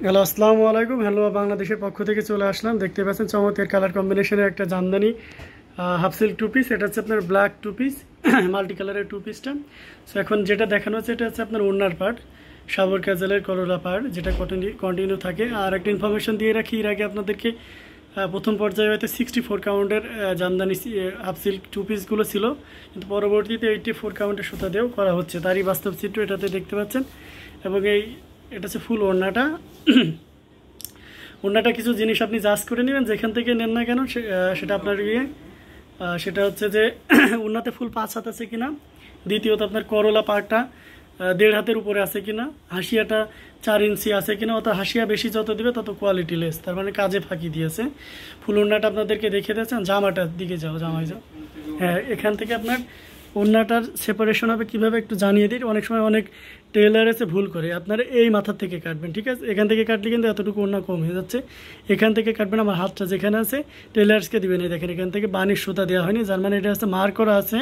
Hello, আসসালামু আলাইকুম। Hello বাংলাদেশের পক্ষ থেকে চলে আসলাম। দেখতে পাচ্ছেন চমৎকার কালার কম্বিনেশনের একটা jamdani half silk two piece. এটা হচ্ছে আপনার ব্ল্যাক টু পিস, মাল্টি কালারের টু পিসটা। সো এখন যেটা দেখানো হচ্ছে এটা হচ্ছে আপনার ওড়নার পার্ট, সাবর ক্যাজেলের করলা পার্ট, যেটা কন্টিনিউ থাকে। আর একটা ইনফরমেশন দিয়ে রাখি, এর আগে আপনাদেরকে প্রথম পর্যায়ে হয়তো 64 কাউন্টের জামদানি হাফ সিল্ক টু পিসগুলো ছিল, কিন্তু পরবর্তীতে 84 কাউন্টের সুতা দিয়েও করা হচ্ছে। তারই বাস্তব চিত্র এটাতে দেখতে পাচ্ছেন। এবং এটা হচ্ছে ফুল ওড়নাটা। ওড়নাটা কিছু জিনিস আপনি জাজ করে নেবেন, যেখান থেকে নেন না কেন সেটা আপনার সেটা হচ্ছে যে ওড়নাতে ফুল 5 হাত আছে কিনা, দ্বিতীয়ত আপনার করলা পাড়টা 1.5 হাতের উপরে আছে কিনা, হাসিয়াটা 4 ইঞ্চি আছে কিনা। অত হাসিয়া বেশি যত দিবে তত কোয়ালিটি লেস, তার মানে কাজে ফাঁকি দিয়েছে। ফুল ওড়নাটা আপনাদেরকে দেখে দিয়েছেন। জামাটার দিকে জামাই যাও। হ্যাঁ, এখান থেকে আপনার ওড়নাটার সেপারেশন হবে কীভাবে একটু জানিয়ে দিই। অনেক সময় অনেক টেলার এসে ভুল করে, আপনারা এই মাথার থেকে কাটবেন, ঠিক আছে? এখান থেকে কাটলে কিন্তু এতটুকু ওড়না কম হয়ে যাচ্ছে। এখান থেকে কাটবেন, আমার হাতটা যেখানে আছে টেলার্সকে দিবেন। এই দেখেন, এখান থেকে বানির সুতা দেওয়া হয়নি, যার মানে এটা হচ্ছে মার্ক করা আছে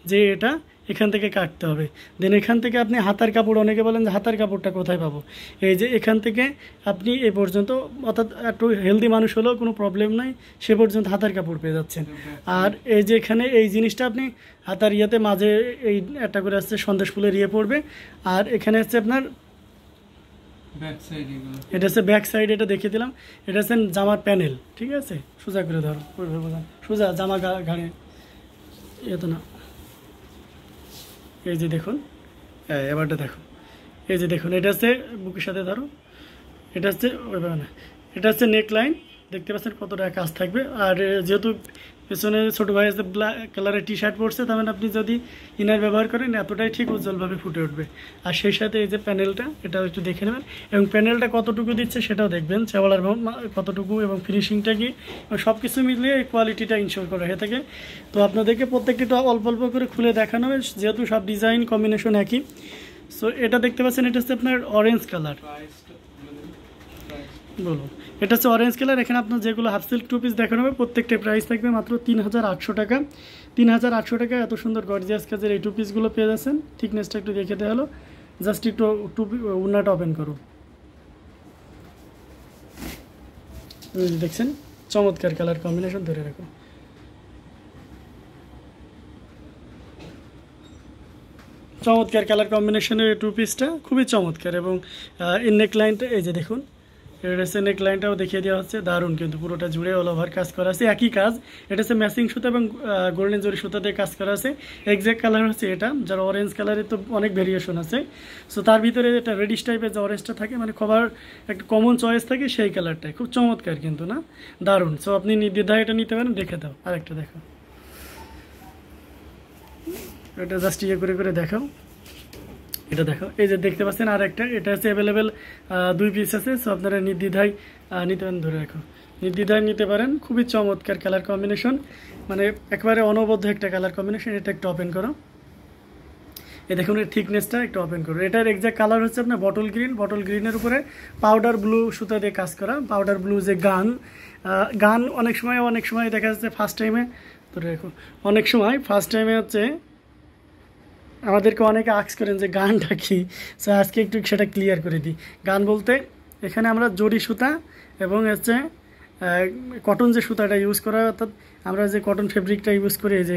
যে এটা এখান থেকে কাটতে হবে। দেন এখান থেকে আপনি হাতার কাপড়, অনেকে বলেন যে হাতার কাপড়টা কোথায় পাবো, এই যে এখান থেকে আপনি এ পর্যন্ত, অর্থাৎ একটু হেলদি মানুষ হলেও কোনো প্রবলেম নাই, সে পর্যন্ত হাতার কাপড় পেয়ে যাচ্ছেন। আর এই যে এখানে এই জিনিসটা আপনি হাতার ইয়েতে মাঝে এই একটা করে আসছে সন্দেশ ফুলের ইয়ে পড়বে। আর এখানে হচ্ছে আপনার এটা হচ্ছে ব্যাক সাইড, এটা দেখিয়ে দিলাম। এটা হচ্ছে জামার প্যানেল, ঠিক আছে? সোজা করে ধরো, সোজা জামা ঘাড়ে এ তো না। এই যে দেখুন, এবারটা দেখো, এই যে দেখুন, এটা হচ্ছে বুকের সাথে ধরো, এটা হচ্ছে ওইভাবে না, এটা হচ্ছে নেক লাইন। দেখতে পাচ্ছেন কতটা কাজ থাকবে। আর যেহেতু পেছনে ছোটো ভাই আছে ব্ল্যাক কালারের টি শার্ট পরছে, তার মানে আপনি যদি ইনার ব্যবহার করেন এতটাই ঠিক উজ্জ্বলভাবে ফুটে উঠবে। আর সেই সাথে এই যে প্যানেলটা, এটাও একটু দেখে নেবেন, এবং প্যানেলটা কতটুকু দিচ্ছে সেটাও দেখবেন, চেওয়ালার কতটুকু এবং ফিনিশিংটা কি, সব কিছু মিলিয়ে এই কোয়ালিটিটা ইনশিওর করা হয়ে থাকে। তো আপনাদেরকে প্রত্যেকটা অল্প অল্প করে খুলে দেখানো হবে, যেহেতু সব ডিজাইন কম্বিনেশন একই। সো এটা দেখতে পাচ্ছেন, এটা হচ্ছে আপনার অরেঞ্জ কালার। বলুন, এটা হচ্ছে অরেঞ্জ কালার। এখানে আপনার যেগুলো হাফ সিল্ক টু পিস দেখানো হবে প্রত্যেকটা প্রাইস থাকবে মাত্র 3800 টাকা। 3800 টাকা এত সুন্দর গর্জিয়াস কাজের এই টু পিসগুলো পেয়ে যাচ্ছেন। থিকনেসটা একটু দেখে দেওয়া হলো, জাস্ট একটু উন্নাটা ওপেন করুন। দেখছেন চমৎকার কালার কম্বিনেশন, ধরে রাখো। চমৎকার কালার কম্বিনেশনের টু পিসটা খুবই চমৎকার। এবং এর নেক লাইনটা এই যে দেখুন, এটা হচ্ছে নেক লাইনটাও দেখিয়ে দেওয়া হচ্ছে, দারুণ কিন্তু পুরোটা জুড়ে অল ওভার কাজ করা আছে, একই কাজ। এটা হচ্ছে ম্যাচিং সুতা এবং গোল্ডেন জরি সুতা দিয়ে কাজ করা আছে। এক্স্যাক্ট কালার হচ্ছে এটা, যার অরেঞ্জ কালারের তো অনেক ভেরিয়েশন আছে। সো তার ভিতরে এটা রেডিশ টাইপের যে অরেঞ্জটা থাকে, মানে কভার একটা কমন চয়েস থাকে, সেই কালারটাই খুব চমৎকার কিন্তু না, দারুণ। সো আপনি নির্দ্বিধায় এটা নিতে পারেন। দেখে দাও, আরেকটা দেখো, এটা জাস্ট ইয়ে করে করে দেখাও। এটা দেখো, এই যে দেখতে পাচ্ছেন আর একটা, এটা হচ্ছে অ্যাভেলেবেল 2 পিস আছে। সো আপনারা নির্দ্বিধায় নিতে পারেন, ধরে রাখো, নির্দ্বিধায় নিতে পারেন। খুবই চমৎকার কালার কম্বিনেশন, মানে একেবারে অনবদ্য একটা কালার কম্বিনেশন। এটা একটু ওপেন করো, এই দেখুন এর থিকনেসটা একটু ওপেন করো। এটার এক্সাক্ট কালার হচ্ছে আপনার বটল গ্রিন। বটল গ্রিনের উপরে পাউডার ব্লু সুতা দিয়ে কাজ করা। পাউডার ব্লু যে গান অনেক সময় দেখা যাচ্ছে ফার্স্ট টাইমে, ধরে রাখো, অনেক সময় ফার্স্ট টাইমে হচ্ছে আমাদেরকে অনেকে আস্ক করেন যে গানটা কি। সো আজকে একটু সেটা ক্লিয়ার করে দিই। গান বলতে এখানে আমরা জরি সুতা এবং হচ্ছে কটন যে সুতাটা ইউজ করা, অর্থাৎ আমরা যে কটন ফেব্রিকটা ইউজ করি, এই যে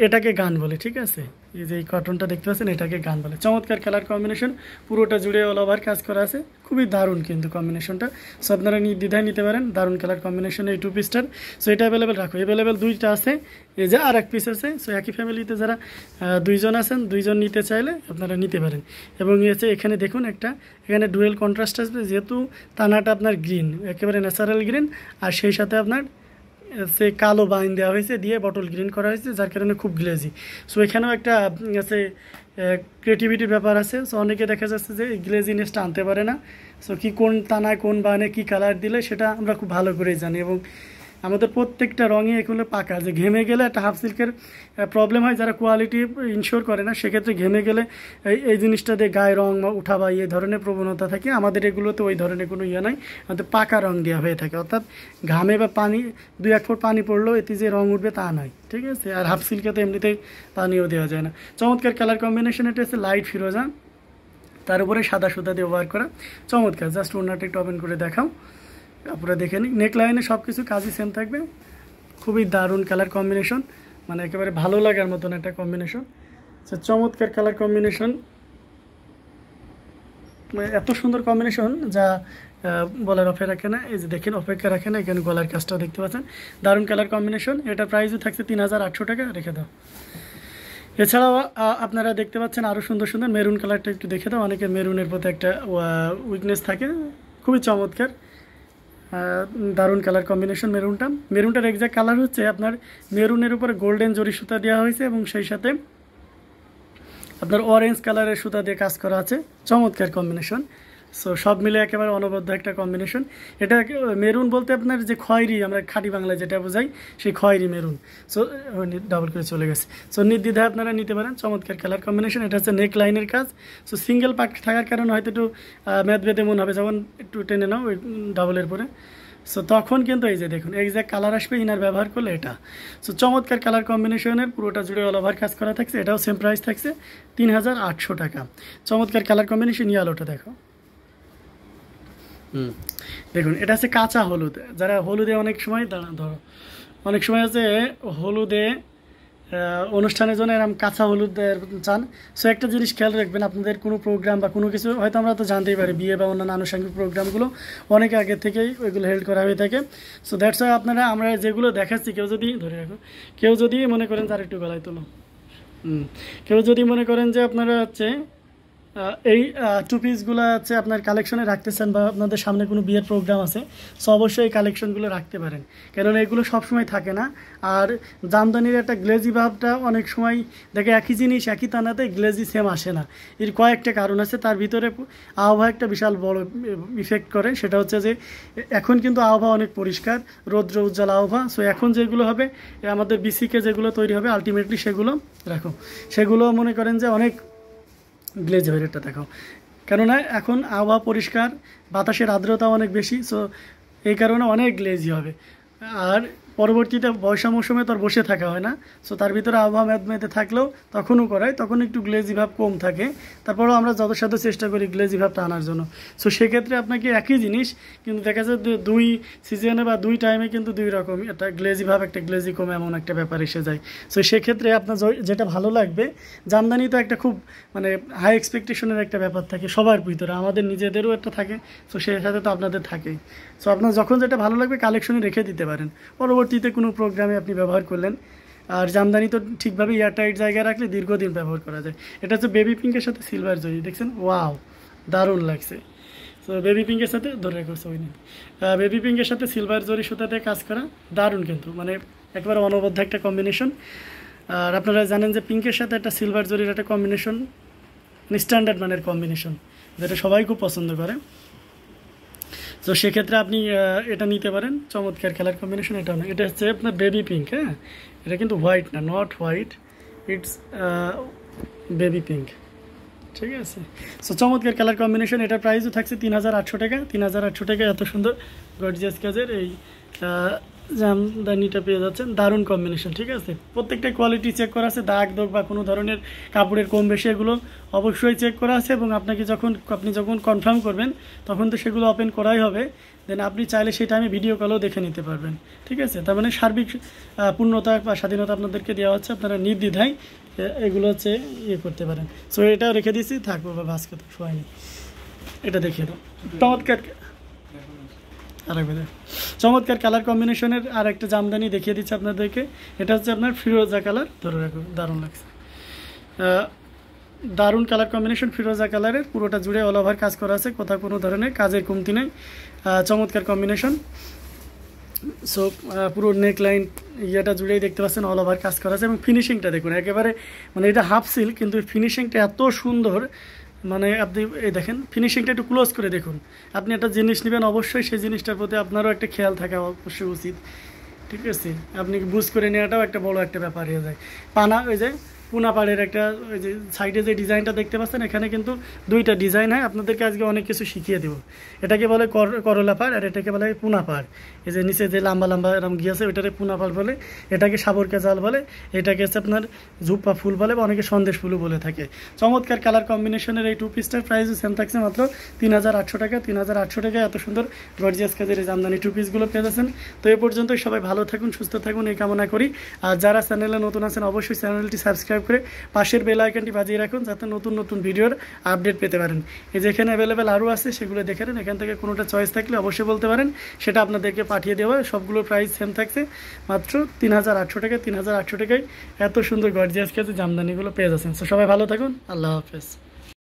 এটাকে গান বলে, ঠিক আছে? এই যে এই কটনটা দেখতে পাচ্ছেন, এটাকে গান বলে। চমৎকার কালার কম্বিনেশন, পুরোটা জুড়ে অল ওভার কাজ করা আছে, খুবই দারুণ কিন্তু কম্বিনেশনটা। সো আপনারা নির্দ্বিধায় নিতে পারেন, দারুণ কালার কম্বিনেশন এই টু পিসটার। সো এটা অ্যাভেলেবেল রাখো, অ্যাভেলেবেল 2টা আছে, এই যে আর এক পিস আছে। সো একই ফ্যামিলিতে যারা 2 জন আছেন, 2 জন নিতে চাইলে আপনারা নিতে পারেন। এবং এখানে দেখুন একটা, এখানে ডুয়েল কন্ট্রাস্ট আসবে, যেহেতু তানাটা আপনার গ্রিন, একেবারে ন্যাচারাল গ্রিন, আর সেই সাথে আপনার সে কালো বাইন দেওয়া হয়েছে, দিয়ে বটল গ্রিন করা হয়েছে, যার কারণে খুব গ্লেজি। সো এখানেও একটা আছে ক্রিয়েটিভিটির ব্যাপার আছে। সো অনেকে দেখা যাচ্ছে যে এই গ্লেজিনেসটা আনতে পারে না। সো কি কোন তানায় কোন বাইনে কী কালার দিলে সেটা আমরা খুব ভালো করেই জানি। এবং আমাদের প্রত্যেকটা রঙে এগুলো পাকা, যে ঘেমে গেলে একটা হাফ সিল্কের প্রবলেম হয়, যারা কোয়ালিটি ইনশিওর করে না, সেক্ষেত্রে ঘেমে গেলে এই জিনিসটা দিয়ে গায়ে রং উঠা বা এই ধরনের প্রবণতা থাকে। আমাদের এগুলোতে ওই ধরনের কোনো ইয়ে নাই, আমাদের পাকা রং দেওয়া হয়ে থাকে, অর্থাৎ ঘামে বা পানি 2-1 ফুট পানি পড়লেও এতে যে রং উঠবে তা নয়, ঠিক আছে? আর হাফ সিল্কে তো এমনিতেই পানিও দেওয়া যায় না। চমৎকার কালার কম্বিনেশন, এটা হচ্ছে লাইট ফিরোজা, তার উপরে সাদা সুতা দিয়ে ওয়ার্ক করা, চমৎকার। জাস্ট ওড়নাটা একটু ওপেন করে দেখাও, আপনারা দেখে নিন। নেকলাইনে সব কিছু কাজই সেম থাকবে, খুবই দারুণ কালার কম্বিনেশন, মানে একেবারে ভালো লাগার মতন একটা কম্বিনেশন। চমৎকার কালার কম্বিনেশন, এত সুন্দর কম্বিনেশন যা বলার অপেক্ষা রাখে না। এই যে দেখেন অপেক্ষা রাখে না, এখানে গলার কাজটাও দেখতে পাচ্ছেন, দারুণ কালার কম্বিনেশন। এটার প্রাইসও থাকছে 3800 টাকা, রেখে দাও। এছাড়াও আপনারা দেখতে পাচ্ছেন আরও সুন্দর সুন্দর মেরুন কালারটা একটু দেখে দাও, অনেকের মেরুনের প্রতি একটা উইকনেস থাকে, খুবই চমৎকার দারুণ কালার কম্বিনেশন। মেরুনটার এক্সাক্ট কালার হচ্ছে আপনার মেরুনের উপরে গোল্ডেন জরি সুতা দেওয়া হয়েছে এবং সেই সাথে আপনার অরেঞ্জ কালারের সুতা দিয়ে কাজ করা আছে, চমৎকার কম্বিনেশন। সো সব মিলে একেবারে অনবদ্য একটা কম্বিনেশন। এটা মেরুন বলতে আপনার যে খয়েরি, আমরা খাঁটি বাংলায় যেটা বোঝাই, সেই খয়েরি মেরুন। সো ডাবল করে চলে গেছে। সো নির্দ্বিধায় আপনারা নিতে পারেন, চমৎকার কালার কম্বিনেশন। এটা হচ্ছে নেক লাইনের কাজ। সো সিঙ্গেল পার্ট থাকার কারণে হয়তো একটু ম্যাথ বেঁধে মনে হবে, যখন একটু টেনে নাও ওই ডাবলের পরে, সো তখন কিন্তু এই যে দেখুন এক্সাক্ট কালার আসবে ইনার ব্যবহার করলে এটা। সো চমৎকার কালার কম্বিনেশনের, পুরোটা জুড়ে অল ওভার কাজ করা থাকছে। এটাও সেম প্রাইস থাকছে 3800 টাকা। চমৎকার কালার কম্বিনেশন। ইয়ালোটা দেখো, দেখুন এটা হচ্ছে কাঁচা হলুদ। যারা হলুদে অনেক সময় ধরো অনেক সময় আছে হলুদে অনুষ্ঠানের জন্য এরকম কাঁচা হলুদ চান। সো একটা জিনিস খেয়াল রাখবেন, আপনাদের কোনো প্রোগ্রাম বা কোনো কিছু হয়তো আমরা তো জানতেই পারি, বিয়ে বা অন্যান্য আনুষঙ্গিক প্রোগ্রামগুলো অনেক আগে থেকেই ওইগুলো হেল্ড করা হয়ে থাকে। সো দ্যাটস ওয়াই আপনারা আমরা যেগুলো দেখাচ্ছি, কেউ যদি ধরে রাখো, কেউ যদি মনে করেন তার একটু গলায় তোলো, কেউ যদি মনে করেন যে আপনারা হচ্ছে এই টু পিসগুলো হচ্ছে আপনার কালেকশনে রাখতেছেন বা আপনাদের সামনে কোনো বিয়ের প্রোগ্রাম আছে, সো অবশ্যই এই কালেকশনগুলো রাখতে পারেন, কারণ এগুলো সবসময় থাকে না। আর জামদানির একটা গ্লেজি ভাবটা অনেক সময় দেখে একই জিনিস একই তানাতে গ্লেজি সেম আসে না। এর কয়েকটা কারণ আছে, তার ভিতরে আবহাওয়া একটা বিশাল বড় ইফেক্ট করে। সেটা হচ্ছে যে এখন কিন্তু আবহাওয়া অনেক পরিষ্কার, রৌদ্র উজ্জ্বল আবহাওয়া। সো এখন যেগুলো হবে আমাদের বিসিকে যেগুলো তৈরি হবে আলটিমেটলি সেগুলো রাখো, সেগুলো মনে করেন যে অনেক গ্লেজ হবে। এটা দেখো, কেননা এখন আবহাওয়া পরিষ্কার, বাতাসের আর্দ্রতা অনেক বেশি, সো এই কারণে অনেক গ্লেজি হবে। আর পরবর্তীতে বর্ষা মৌসুমে তো আর বসে থাকা হয় না, সো তার ভিতরে আবহাওয়া মেদমেতে থাকলেও তখনও করায়, তখন একটু গ্লেজি ভাব কম থাকে। তারপরেও আমরা যথাসাধ্য চেষ্টা করি গ্লেজি ভাবটা আনার জন্য। সো সেক্ষেত্রে আপনাকে একই জিনিস কিন্তু দেখা যায় দুই সিজনে বা দুই টাইমে কিন্তু দুই রকম, একটা গ্লেজি ভাব একটা গ্লেজি কম, এমন একটা ব্যাপার এসে যায়। সো সেক্ষেত্রে আপনার যেটা ভালো লাগবে, জামদানি তো একটা খুব মানে হাই এক্সপেকটেশনের একটা ব্যাপার থাকে সবার ভিতরে, আমাদের নিজেদেরও একটা থাকে, সো সেই সাথে তো আপনাদের থাকেই। সো আপনার যখন যেটা ভালো লাগবে কালেকশনে রেখে দিতে পারেন, পরবর্তীতে কোনো প্রোগ্রামে আপনি ব্যবহার করলেন। আর জামদানি তো ঠিকভাবে এয়ারটাইট জায়গায় রাখলে দীর্ঘদিন ব্যবহার করা যায়। এটা হচ্ছে বেবি পিঙ্কের সাথে সিলভার জরি, দেখছেন ওয়াও দারুণ লাগছে। সো বেবি পিঙ্কের সাথে ধরে রাখছে ওই নিন, বেবি পিঙ্কের সাথে সিলভার জরি সুতাতে কাজ করা, দারুণ কিন্তু মানে একেবারে অনবদ্য একটা কম্বিনেশন। আর আপনারা জানেন যে পিঙ্কের সাথে একটা সিলভার জরির একটা কম্বিনেশন স্ট্যান্ডার্ড মানের কম্বিনেশন, যেটা সবাই খুব পছন্দ করে। তো সেক্ষেত্রে আপনি এটা নিতে পারেন, চমৎকার কালার কম্বিনেশন। এটা না, এটা হচ্ছে আপনার বেবি পিঙ্ক, হ্যাঁ এটা কিন্তু হোয়াইট না, not white, it's baby pink, ঠিক আছে। সো চমৎকার কালার কম্বিনেশন। এটার প্রাইসও থাকছে 3800 টাকা। 3800 টাকা এত সুন্দর গর্জিয়াস কাজের এই জামদানিটা পেয়ে যাচ্ছেন, দারুণ কম্বিনেশন, ঠিক আছে। প্রত্যেকটা কোয়ালিটি চেক করা আছে, দাগ দোগ বা কোনো ধরনের কাপড়ের কম বেশি এগুলো অবশ্যই চেক করা আছে। এবং আপনাকে আপনি যখন কনফার্ম করবেন তখন তো সেগুলো ওপেন করাই হবে, দেন আপনি চাইলে সেই টাইমে ভিডিও কলেও দেখে নিতে পারবেন, ঠিক আছে। তার মানে সার্বিক পূর্ণতা বা স্বাধীনতা আপনাদেরকে দেওয়া হচ্ছে, আপনারা নির্দ্বিধায় এগুলো হচ্ছে ইয়ে করতে পারেন। সো এটাও রেখে দিয়েছি, থাকবো বা ভাস্কে তো শোয়নি, এটা দেখিয়ে দাও। চমৎকার চমৎকার কালার কম্বিনেশনের আর একটা জামদানি দেখিয়ে দিচ্ছে আপনাদেরকে। এটা হচ্ছে আপনার ফিরোজা কালার, ধরে রাখো দারুণ লাগছে, দারুণ কালার কম্বিনেশন। ফিরোজা কালারের পুরোটা জুড়ে অল ওভার কাজ করা আছে, কোথাও কোনো ধরনের কাজের কমতি নেই, চমৎকার কম্বিনেশন। সো পুরো নেক লাইন ইয়েটা জুড়েই দেখতে পাচ্ছেন অল ওভার কাজ করা আছে। এবং ফিনিশিংটা দেখুন একেবারে, মানে এটা হাফ সিল্ক কিন্তু ফিনিশিংটা এত সুন্দর, মানে আপনি এই দেখেন ফিনিশিংটা একটু ক্লোজ করে দেখুন। আপনি একটা জিনিস নেবেন, অবশ্যই সেই জিনিসটার প্রতি আপনারও একটা খেয়াল থাকা অবশ্যই উচিত, ঠিক আছে। আপনি বুঝ করে নেওয়াটাও একটা বড় একটা ব্যাপার হয়ে যায়। পানা ওই যে পুনা পাড়ের একটা ওই যে সাইডে যে ডিজাইনটা দেখতে পাচ্ছেন, এখানে কিন্তু দুইটা ডিজাইন হয়। আপনাদেরকে আজকে অনেক কিছু শিখিয়ে দেবো। এটাকে বলে করলা পাড়, আর এটাকে বলে পুনা পাড়। এই যে নিচে যে লম্বা লম্বা এরকম গিয়েছে ওইটাকে পুনা পাড় বলে, এটাকে সাবর কেজাল বলে, এটাকে হচ্ছে আপনার ঝুপ্পা ফুল বলে, বা অনেকে সন্দেশ ফুলও বলে থাকে। চমৎকার কালার কম্বিনেশনের এই 2 পিসটার প্রাইসও সেম থাকছে মাত্র 3800 টাকা। 3800 টাকায় এত সুন্দর গর্জিয়াস কাজের এই জামদানি 2 পিসগুলো পেয়ে যাচ্ছেন। তো এই পর্যন্তই, সবাই ভালো থাকুন, সুস্থ থাকুন এই কামনা করি। আর যারা চ্যানেলে নতুন আছেন অবশ্যই চ্যানেলটি সাবস্ক্রাইব করে পাশের বেল আইকনটি বাজিয়ে রাখুন, যাতে নতুন নতুন ভিডিওর আপডেট পেতে পারেন। এই যে এখানে অ্যাভেলেবেল আরও আছে, সেগুলো দেখে নেন। এখান থেকে কোনোটা চয়েস থাকলে অবশ্যই বলতে পারেন, সেটা আপনাদেরকে পাঠিয়ে দেওয়া। সবগুলোর প্রাইস সেম থাকছে মাত্র 3800 টাকা। 3800 টাকায় এত সুন্দর গর্জিয়াস কাজে জামদানিগুলো পেয়ে যাচ্ছেন। সো সবাই ভালো থাকুন, আল্লাহ হাফেজ।